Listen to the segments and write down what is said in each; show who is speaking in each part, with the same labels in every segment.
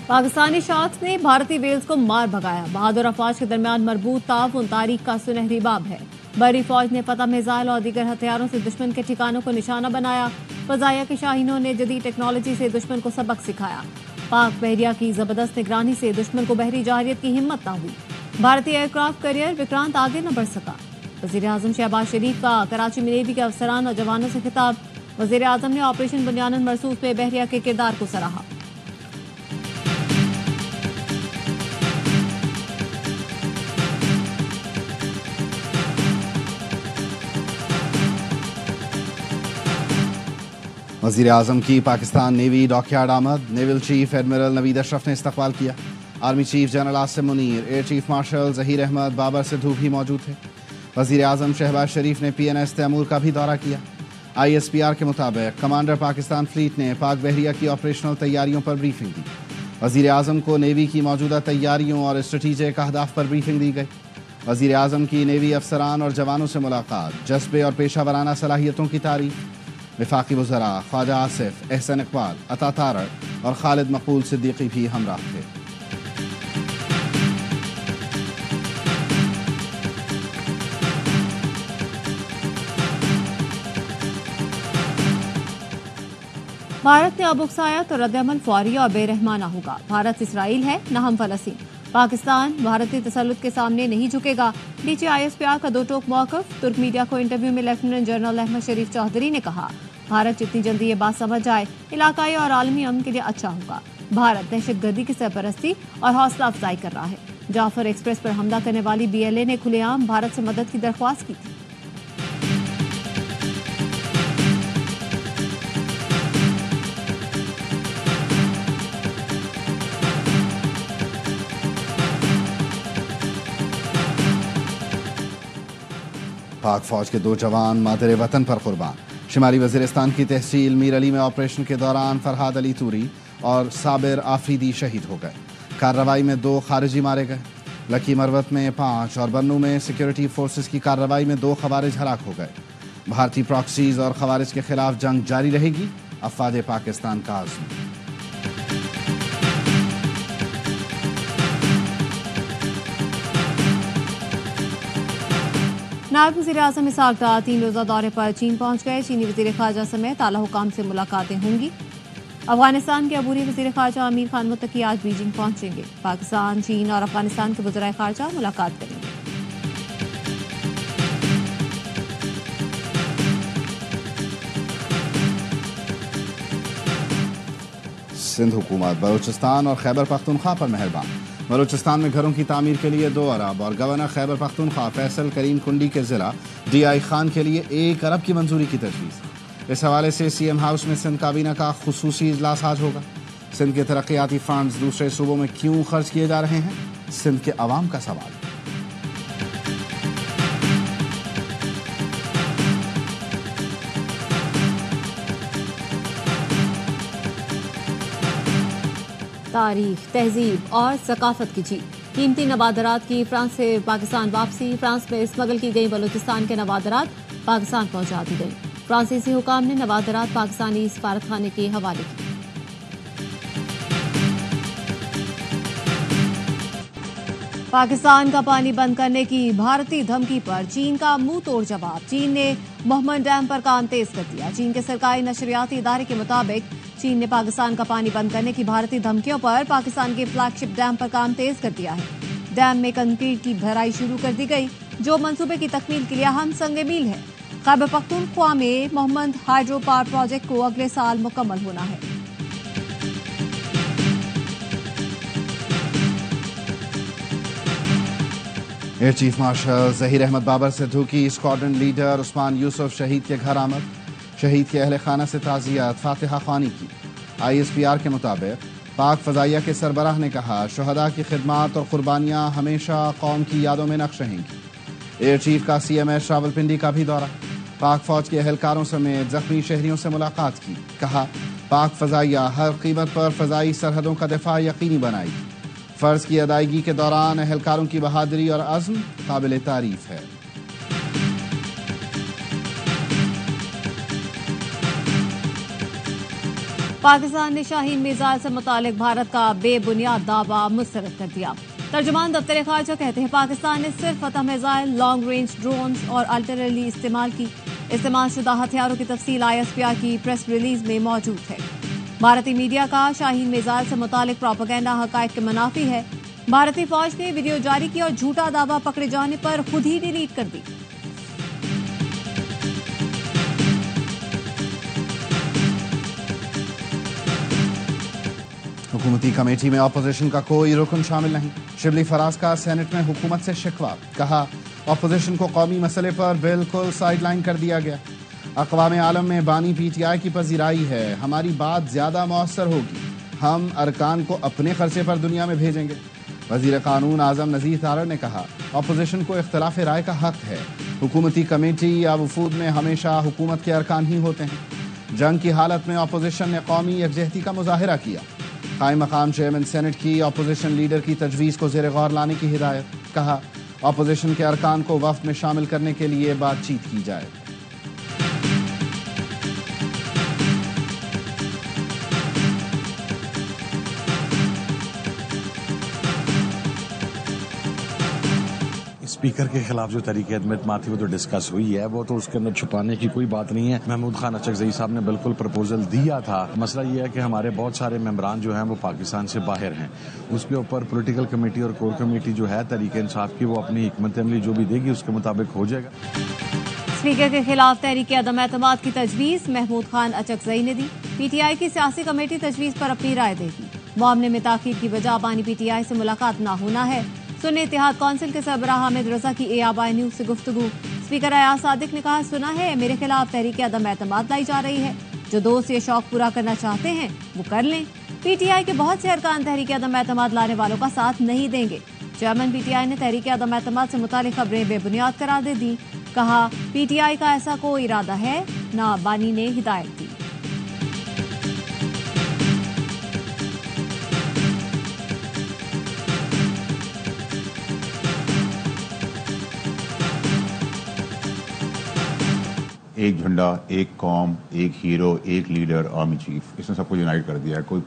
Speaker 1: पाकिस्तानी शख्स ने भारतीय वेल्स को मार भगाया। बहादुर अफवाज के दरमियान मरबूत ताउन तारीख का सुनहरी बाब है। बरी फौज ने फतह मिसाइल और दीगर हथियारों से दुश्मन के ठिकानों को निशाना बनाया। फजाया के शाहीनों ने जदीद टेक्नोलॉजी से दुश्मन को सबक सिखाया। पाक बहरिया की जबरदस्त निगरानी से दुश्मन को बहरी जवारियत की हिम्मत न हुई। भारतीय एयरक्राफ्ट करियर विक्रांत आगे न बढ़ सका। वजीर आजम शहबाज शरीफ का कराची में नेवी के अफसरान और जवानों से खिताब। वजीर आजम ने ऑपरेशन बुनियादन मरसूस में बहरिया के किरदार को सराहा।
Speaker 2: वज़ीर आज़म की पाकिस्तान नेवी डॉकयार्ड आमद। Naval chief admiral Naveed Ashraf ने इस्तकबाल किया। Army chief general Asim Munir, air chief marshal Zaheer Ahmed, Babar Sidhu भी मौजूद थे। वज़ीर आज़म शहबाज शरीफ ने PNS तैमूर का भी दौरा किया। ISPR के मुताबिक कमांडर पाकिस्तान फ्लीट ने पाक बहरिया की ऑपरेशनल तैयारियों पर ब्रीफिंग दी। वज़ीर आज़म को नेवी की मौजूदा तैयारियों और स्ट्रेटेजिक अहदाफ पर ब्रीफिंग दी गई। वज़ीर आज़म की नेवी अफसरान और जवानों से मुलाकात, जज्बे और पेशा वराना सलाहियतों की तारीफ। वफाकी वज़रा ख्वाजा आसिफ, एहसन इकबाल, अता तारक और खालिद मकबूल सिद्दीकी भी हमराह थे।
Speaker 1: भारत ने अब उकसाया तो रद्द-ए-अमल फौरी और बेरहमाना होगा। भारत इसराइल है न हम फलस्तीन। पाकिस्तान भारतीय तसल्लुत के सामने नहीं झुकेगा। डीजी ISPR का दो टोक मौक़िफ़। तुर्क मीडिया को इंटरव्यू में लेफ्टिनेंट जनरल अहमद शरीफ चौधरी ने कहा, भारत जितनी जल्दी ये बात समझ जाए इलाकाई और आलमी अमन के लिए अच्छा होगा। भारत दहशतगर्दी की सरपरस्ती और हौसला अफजाई कर रहा है। जाफर एक्सप्रेस पर हमला करने वाली BLA ने खुलेआम भारत से मदद की दरख्वास्त की थी।
Speaker 2: पाक फौज के 2 जवान मादरे वतन पर कुर्बान। शिमाली वजीरिस्तान की तहसील मीर अली में ऑपरेशन के दौरान फरहाद अली तूरी और साबिर आफरीदी शहीद हो गए। कार्रवाई में 2 खारिजी मारे गए। लकी मरवत में 5 और बन्नू में सिक्योरिटी फोर्सेस की कार्रवाई में 2 खवारिज हलाक हो गए। भारतीय प्रॉक्सीज और खवारिज के खिलाफ जंग जारी रहेगी, अफवाज पाकिस्तान का आज़म।
Speaker 1: नायब वज़ीर आज़म इसहाक डार 3 रोज़ा दौरे पर चीन पहुंच गए। चीनी वज़ीर ख़ारजा समेत आला हुकाम से मुलाकातें होंगी। अफगानिस्तान के अबूरी वज़ीर ख़ारजा आमिर खान मुत्तकी आज बीजिंग पहुंचेंगे। पाकिस्तान, चीन और अफगानिस्तान के वज़ीर ख़ारजा मुलाकात करेंगे।
Speaker 2: सिंध हुकूमत बलूचिस्तान और खैबर पख्तूनख्वा पर मेहरबान। बलूचिस्तान में घरों की तामीर के लिए 2 अरब और गवर्नर खैबर पख्तूनख्वा फैसल करीम कुंडी के ज़िला DI खान के लिए 1 अरब की मंजूरी की तजवीज़। इस हवाले से CM हाउस में सिंध काबीना का खुसूसी इजलास आज होगा। सिंध के तरक्याती फंड्स दूसरे सूबों में क्यों खर्च किए जा रहे हैं, सिंध के अवाम का सवाल।
Speaker 1: तारीख, तहजीब और सकाफत की जीत। कीमती नवादरात की फ्रांस से पाकिस्तान वापसी। फ्रांस में स्मगल की गई बलूचिस्तान के नवादरात पाकिस्तान पहुंचा दी गई। फ्रांसीसी हुकाम ने नवादरात पाकिस्तानी सफारतखाने के हवाले की। पाकिस्तान का पानी बंद करने की भारतीय धमकी पर चीन का मुंह तोड़ जवाब। चीन ने मोहम्मद डैम पर काम तेज कर दिया। चीन के सरकारी नशरियाती इदारे के मुताबिक चीन ने पाकिस्तान का पानी बंद करने की भारतीय धमकियों पर पाकिस्तान के फ्लैगशिप डैम पर काम तेज कर दिया है। डैम में कंक्रीट की भराई शुरू कर दी गई, जो मंसूबे की तकमील के लिए अहम संग मील है। खैबर पख्तूनख्वा में मोहम्मद हाइड्रो पावर प्रोजेक्ट को अगले साल मुकम्मल होना है।
Speaker 2: Air chief marshal Zaheer Ahmed Babar Sidhu की स्क्वाड्रन लीडर उस्मान यूसुफ शहीद के घर आमद। शहीद के अहल खाना से ताज़ियत फातिहा ख़ानी की। ISPR के मुताबिक पाक फ़ज़ाइया के सरबराह ने कहा, शुहदा की खिदमात और कुर्बानियाँ हमेशा कौम की यादों में नक्श रहेंगी। एयर चीफ का CMS रावलपिंडी का भी दौरा। पाक फौज के अहलकारों समेत जख्मी शहरियों से मुलाकात की। कहा, पाक फ़ज़ाइया हर कीमत पर फ़ज़ाई सरहदों का दिफा यकीनी बनाएगी। फ़र्ज की अदायगी के दौरान अहलकारों की बहादुरी और अज़्म काबिल तारीफ है।
Speaker 1: पाकिस्तान ने शाहीन मिसाइल से मुतालिक भारत का बेबुनियाद दावा मुस्तरद कर दिया। तर्जुमान दफ्तर खारजा कहते हैं पाकिस्तान ने सिर्फ फतह मिसाइल, लॉन्ग रेंज ड्रोन्स और अल्टरली इस्तेमाल की। इस्तेमालशुदा हथियारों की तफसील ISPR की प्रेस रिलीज में मौजूद है। भारतीय मीडिया का शाहीन मिसाइल से मुतालिक प्रोपेगेंडा हकायक के मुनाफी है। भारतीय फौज ने वीडियो जारी की और झूठा दावा पकड़े जाने पर खुद ही डिलीट कर दी।
Speaker 2: हुकूमती कमेटी में अपोजिशन का कोई रुकन शामिल नहीं। शिबली फराज का सेनेट में हुकूमत से शिकवा, कहा अपोजिशन को कौमी मसले पर बिल्कुल साइडलाइन कर दिया गया। अक़वाम आलम में बानी PTI की पजीराई है, हमारी बात ज्यादा मौसर होगी, हम अरकान को अपने खर्चे पर दुनिया में भेजेंगे। वजीर कानून आजम नज़ीर तारड़ ने कहा अपोजिशन को इख्तलाफ राय का हक है, हुकूमती कमेटी या वफूद में हमेशा हुकूमत के अरकान ही होते हैं। जंग की हालत में अपोजिशन ने कौमी यकजहती का मुजाहिरा किया। कायम मकाम चेयरमैन सेनेट की अपोजिशन लीडर की तजवीज़ को ज़ेर गौर लाने की हिदायत, कहा अपोजिशन के अरकान को वफ्द में शामिल करने के लिए बातचीत की जाए।
Speaker 3: स्पीकर के खिलाफ जो तरीके एतमाद थी वो तो डिस्कस हुई है, वो तो उसके अंदर छुपाने की कोई बात नहीं है। महमूद खान अचकजई साहब ने बिल्कुल प्रपोजल दिया था। मसला ये है कि हमारे बहुत सारे मेंबरान जो हैं वो पाकिस्तान से बाहर हैं। उसके ऊपर पॉलिटिकल कमेटी और कोर कमेटी जो है तहरीक इंसाफ की, वो अपनी हिकमत अमली जो भी देगी उसके मुताबिक हो जाएगा।
Speaker 1: स्पीकर के खिलाफ तहरीक अदम एतमाद की तजवीज़ महमूद खान अचकजई ने दी। PTI की सियासी कमेटी तजवीज़ पर अपनी राय देगी। मामले में ताखीर की वजह बानी PTI से मुलाकात न होना है। सुन्नी इत्तेहाद कौंसिल के सरबराह हामिद रजा की ABI न्यूज से गुफ्तगू। स्पीकर अयाज सादिक ने कहा सुना है मेरे खिलाफ तहरीक अदम एतमाद लाई जा रही है, जो दोस्त ये शौक पूरा करना चाहते हैं वो कर लें। PTI के बहुत से अरकान तहरीक अदम एतमाद लाने वालों का साथ नहीं देंगे। चेयरमैन PTI ने तहरीक अदम एतमाद से मुतालिक खबरें बेबुनियाद करार दे दी। कहा PTI का ऐसा कोई इरादा है ना, बानी ने हिदायत दी।
Speaker 4: एक झंडा, एक कौम, एक हीरो, एक लीडर, आर्मी चीफ, इसने सबको यूनाइट कर दिया है। कोई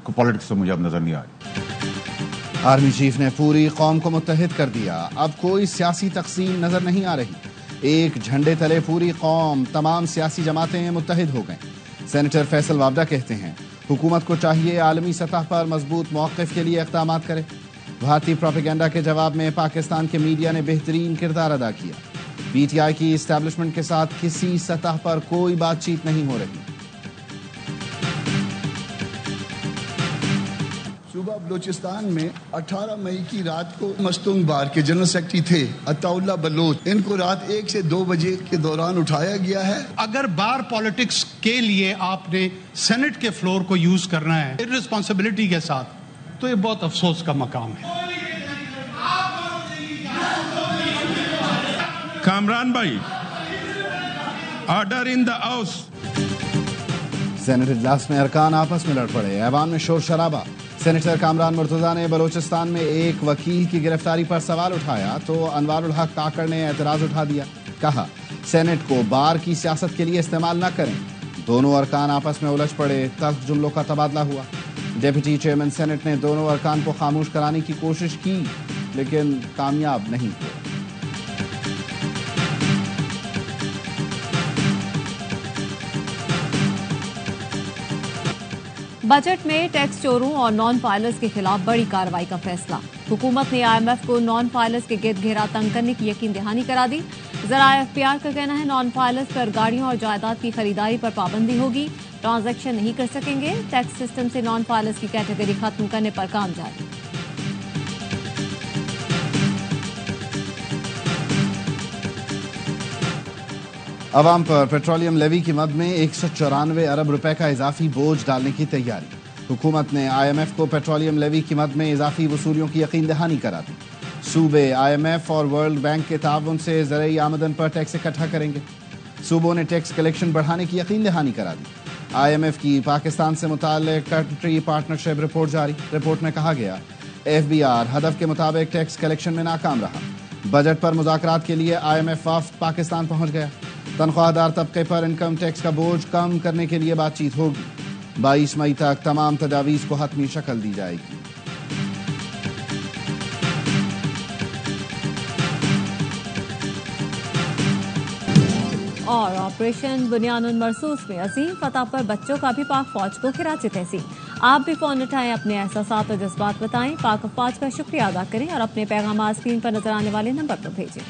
Speaker 4: पॉलिटिक्स तो मुझे अब नजर नहीं आ रही।
Speaker 2: आर्मी चीफ ने पूरी कौम को मुत्तहिद कर दिया, अब कोई सियासी तकसीम नजर नहीं आ रही। एक झंडे तले पूरी कौम, तमाम सियासी जमातें मुत्तहिद हो गईं। सेनेटर फैसल वाबडा कहते हैं हुकूमत को चाहिए आलमी सतह पर मजबूत मौक़िफ़ के लिए इक़दामात करे। भारतीय प्रोपेगेंडा के जवाब में पाकिस्तान के मीडिया ने बेहतरीन किरदार अदा किया। PTI की इस्टेब्लिशमेंट के साथ किसी सतह पर कोई बातचीत नहीं हो रही।
Speaker 5: सूबा बलोचिस्तान में 18 मई की रात को मस्तूंग बार के जनरल सेक्रेटरी थे अताउल्ला बलोच, इनको रात 1 से 2 बजे के दौरान उठाया गया है।
Speaker 6: अगर बार पॉलिटिक्स के लिए आपने सेनेट के फ्लोर को यूज करना है इररिस्पांसिबिलिटी के साथ, तो ये बहुत अफसोस का मकाम है।
Speaker 7: कामरान भाई, order in the house.
Speaker 2: Senate इजलास में अरकान आपस में लड़ पड़े, ऐवान में शोर शराबा। सेनेटर कामरान मुर्तजा ने बलोचिस्तान में एक वकील की गिरफ्तारी पर सवाल उठाया तो अनवारुल हक काकड़ ने एतराज उठा दिया। कहा सेनेट को बार की सियासत के लिए इस्तेमाल न करें। दोनों अरकान आपस में उलझ पड़े, तल्ख जुमलों का तबादला हुआ। डिप्टी चेयरमैन सेनेट ने दोनों अरकान को खामोश कराने की कोशिश की लेकिन कामयाब नहीं हुए।
Speaker 1: बजट में टैक्स चोरों और नॉन फाइलर्स के खिलाफ बड़ी कार्रवाई का फैसला। हुकूमत ने IMF को नॉन फाइलर्स के गिरद घेरा तंग करने की यकीन दहानी करा दी। जरा IFPR का कहना है नॉन फाइलर्स पर गाड़ियों और जायदाद की खरीदारी पर पाबंदी होगी, ट्रांजैक्शन नहीं कर सकेंगे। टैक्स सिस्टम से नॉन फाइलर्स की कैटेगरी खत्म करने पर काम जारी।
Speaker 2: अवाम पर पेट्रोलियम लेवी की मद में 194 अरब रुपए का इजाफी बोझ डालने की तैयारी। हुकूमत ने IMF को पेट्रोलियम लेवी की मद में इजाफी वसूलियों की यकीन दहानी करा दी। सूबे IMF और वर्ल्ड बैंक के ताउन से ज़रई आमदन पर टैक्स इकट्ठा करेंगे। सूबों ने टैक्स कलेक्शन बढ़ाने की यकीन दहानी करा दी। IMF की पाकिस्तान से मुताल्लिक कंट्री पार्टनरशिप रिपोर्ट जारी। रिपोर्ट में कहा गया FBR हदफ के मुताबिक टैक्स कलेक्शन में नाकाम रहा। बजट पर मुज़ाकरात के लिए IMF वफ्द पाकिस्तान पहुंच गया। तनख्वाहदार तबके पर इनकम टैक्स का बोझ कम करने के लिए बातचीत होगी। 22 मई तक तमाम तजावीज़ को हतमी शक्ल दी जाएगी।
Speaker 1: और ऑपरेशन बुनियानुल मरसूस में अजीम फतह पर बच्चों का भी पाक फौज को खिराज तहसीन। आप भी फोन उठाएं, अपने एहसासात और जज्बात बताएं, पाक फौज का शुक्रिया अदा करें और अपने पैगाम स्क्रीन पर नजर आने वाले नंबर पर भेजें।